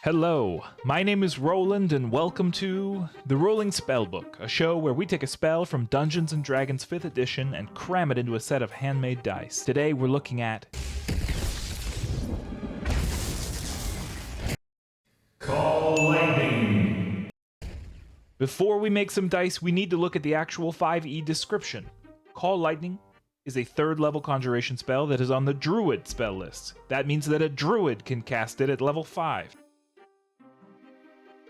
Hello, my name is Roland and welcome to the Rolling Spellbook, a show where we take a spell from Dungeons & Dragons 5th edition and cram it into a set of handmade dice. Today we're looking at Call Lightning. Before we make some dice, we need to look at the actual 5e description. Call Lightning is a 3rd level conjuration spell that is on the Druid spell list. That means that a Druid can cast it at level 5.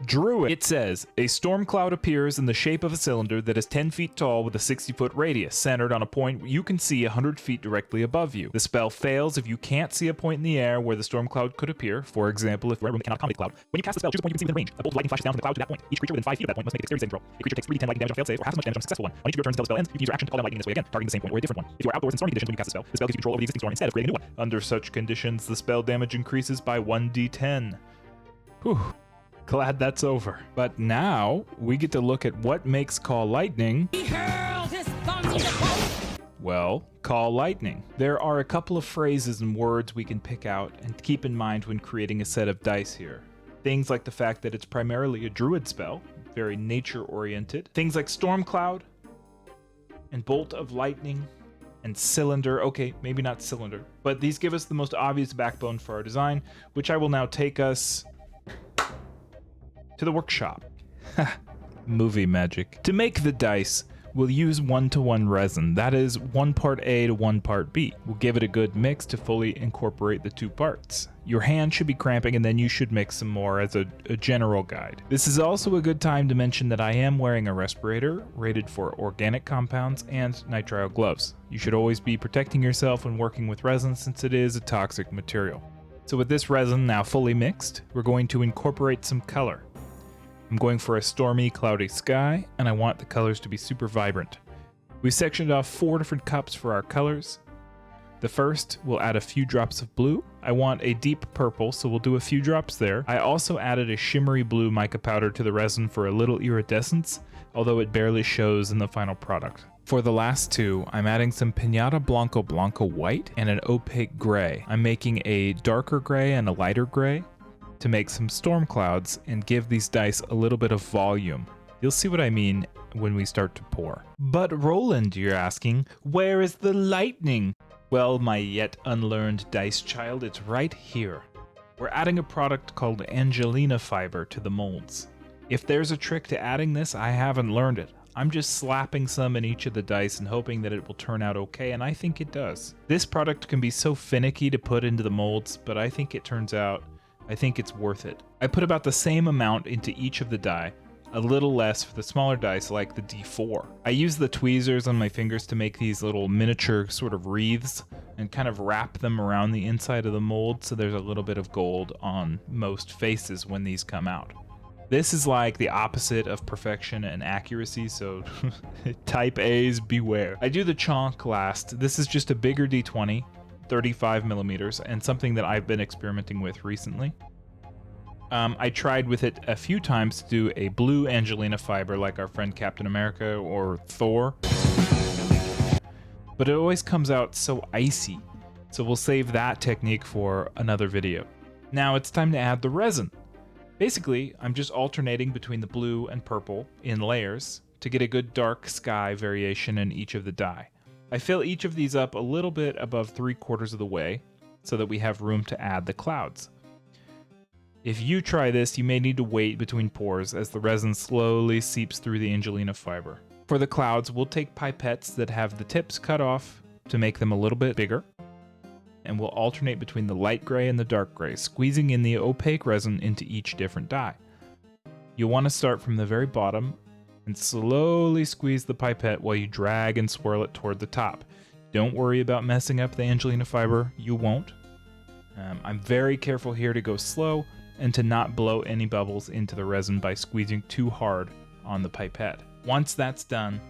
Druid. It says, a storm cloud appears in the shape of a cylinder that is 10 feet tall with a 60-foot radius, centered on a point you can see 100 feet directly above you. The spell fails if you can't see a point in the air where the storm cloud could appear. For example, if you're in a room that cannot accommodate the cloud. When you cast the spell, choose a point you can see within range. A bolt of lightning flashes down from the cloud to that point. Each creature within 5 feet of that point must make a dexterity saving throw. A creature takes 3d10 lightning damage on failed save, or half as much damage on a successful one. On each of your turns until the spell ends, you can use your action to call down lightning in this way again, targeting the same point or a different one. If you are outdoors in stormy conditions when you cast the spell gives you control over the existing storm instead of creating a new one. Under such conditions, the spell damage increases by 1d10. Whew. Glad that's over. But now, we get to look at what makes Call Lightning, well, Call Lightning. There are a couple of phrases and words we can pick out and keep in mind when creating a set of dice here. Things like the fact that it's primarily a druid spell, very nature-oriented. Things like Storm Cloud, and Bolt of Lightning, and Cylinder. Okay, maybe not Cylinder, but these give us the most obvious backbone for our design, which I will now take us to the workshop. Movie magic. To make the dice, we'll use 1-to-1 resin. That is 1 part A to 1 part B. We'll give it a good mix to fully incorporate the 2 parts. Your hand should be cramping and then you should mix some more as a general guide. This is also a good time to mention that I am wearing a respirator rated for organic compounds and nitrile gloves. You should always be protecting yourself when working with resin since it is a toxic material. So with this resin now fully mixed, we're going to incorporate some color. I'm going for a stormy, cloudy sky, and I want the colors to be super vibrant. We sectioned off 4 different cups for our colors. The first, we'll add a few drops of blue. I want a deep purple, so we'll do a few drops there. I also added a shimmery blue mica powder to the resin for a little iridescence, although it barely shows in the final product. For the last 2, I'm adding some Piñata Blanco Blanco white and an opaque gray. I'm making a darker gray and a lighter gray to make some storm clouds and give these dice a little bit of volume. You'll see what I mean when we start to pour. But Roland, you're asking, where is the lightning? Well, my yet unlearned dice child, it's right here. We're adding a product called Angelina fiber to the molds. If there's a trick to adding this, I haven't learned it. I'm just slapping some in each of the dice and hoping that it will turn out okay, and I think it does. This product can be so finicky to put into the molds, but I think it's worth it. I put about the same amount into each of the die, a little less for the smaller dice like the D4. I use the tweezers on my fingers to make these little miniature sort of wreaths and kind of wrap them around the inside of the mold so there's a little bit of gold on most faces when these come out. This is like the opposite of perfection and accuracy, so type A's beware. I do the chonk last. This is just a bigger D20. 35 millimeters, and something that I've been experimenting with recently. I tried with it a few times to do a blue Angelina fiber like our friend Captain America or Thor, but it always comes out so icy, so we'll save that technique for another video. Now it's time to add the resin. Basically, I'm just alternating between the blue and purple in layers to get a good dark sky variation in each of the die. I fill each of these up a little bit above 3/4 of the way so that we have room to add the clouds. If you try this, you may need to wait between pours as the resin slowly seeps through the Angelina fiber. For the clouds, we'll take pipettes that have the tips cut off to make them a little bit bigger, and we'll alternate between the light gray and the dark gray, squeezing in the opaque resin into each different die. You'll want to start from the very bottom and slowly squeeze the pipette while you drag and swirl it toward the top. Don't worry about messing up the Angelina fiber, you won't. I'm very careful here to go slow and to not blow any bubbles into the resin by squeezing too hard on the pipette. Once that's done,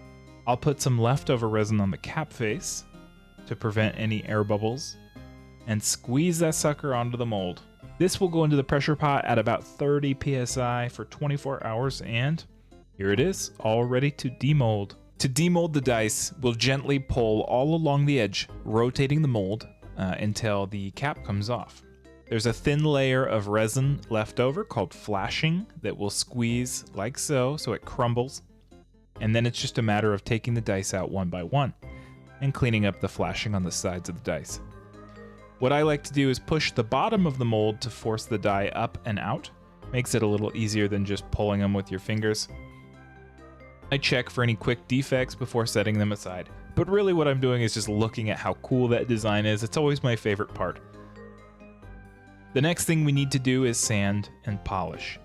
I'll put some leftover resin on the cap face to prevent any air bubbles and squeeze that sucker onto the mold. This will go into the pressure pot at about 30 psi for 24 hours and here it is, all ready to demold. To demold the dice, we'll gently pull all along the edge, rotating the mold until the cap comes off. There's a thin layer of resin left over called flashing that will squeeze like so it crumbles. And then it's just a matter of taking the dice out one by one and cleaning up the flashing on the sides of the dice. What I like to do is push the bottom of the mold to force the die up and out. Makes it a little easier than just pulling them with your fingers. I check for any quick defects before setting them aside. But really what I'm doing is just looking at how cool that design is. It's always my favorite part. The next thing we need to do is sand and polish.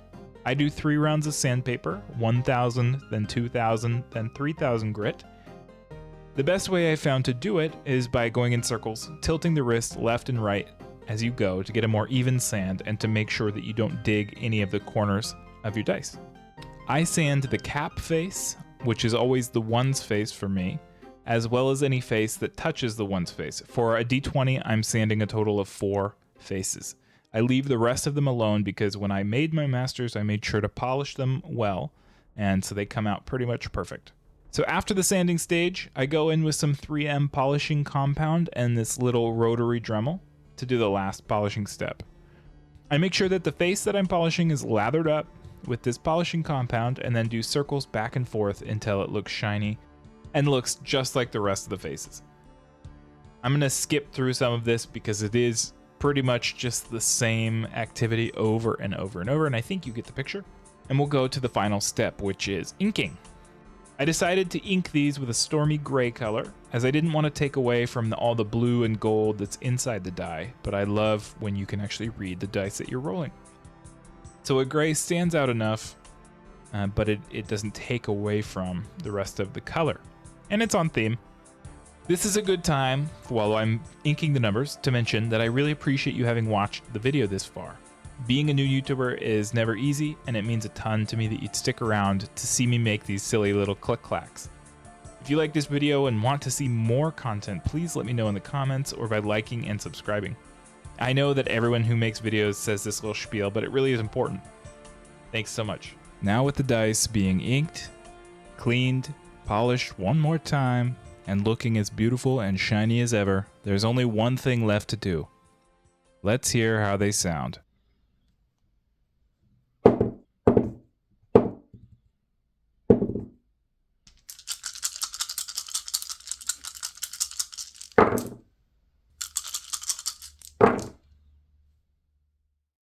I do 3 rounds of sandpaper, 1000, then 2000, then 3000 grit. The best way I found to do it is by going in circles, tilting the wrist left and right as you go to get a more even sand and to make sure that you don't dig any of the corners of your dice. I sand the cap face, which is always the ones face for me, as well as any face that touches the ones face. For a D20, I'm sanding a total of 4 faces. I leave the rest of them alone because when I made my masters, I made sure to polish them well, and so they come out pretty much perfect. So after the sanding stage, I go in with some 3M polishing compound and this little rotary Dremel to do the last polishing step. I make sure that the face that I'm polishing is lathered up with this polishing compound and then do circles back and forth until it looks shiny and looks just like the rest of the faces. I'm going to skip through some of this because it is pretty much just the same activity over and over and over, and I think you get the picture. And we'll go to the final step, which is inking. I decided to ink these with a stormy gray color, as I didn't want to take away from all the blue and gold that's inside the die, but I love when you can actually read the dice that you're rolling. So a gray stands out enough, but it doesn't take away from the rest of the color. And it's on theme. This is a good time, while I'm inking the numbers, to mention that I really appreciate you having watched the video this far. Being a new YouTuber is never easy, and it means a ton to me that you'd stick around to see me make these silly little click-clacks. If you like this video and want to see more content, please let me know in the comments or by liking and subscribing. I know that everyone who makes videos says this little spiel, but it really is important. Thanks so much. Now with the dice being inked, cleaned, polished one more time, and looking as beautiful and shiny as ever, there's only one thing left to do. Let's hear how they sound.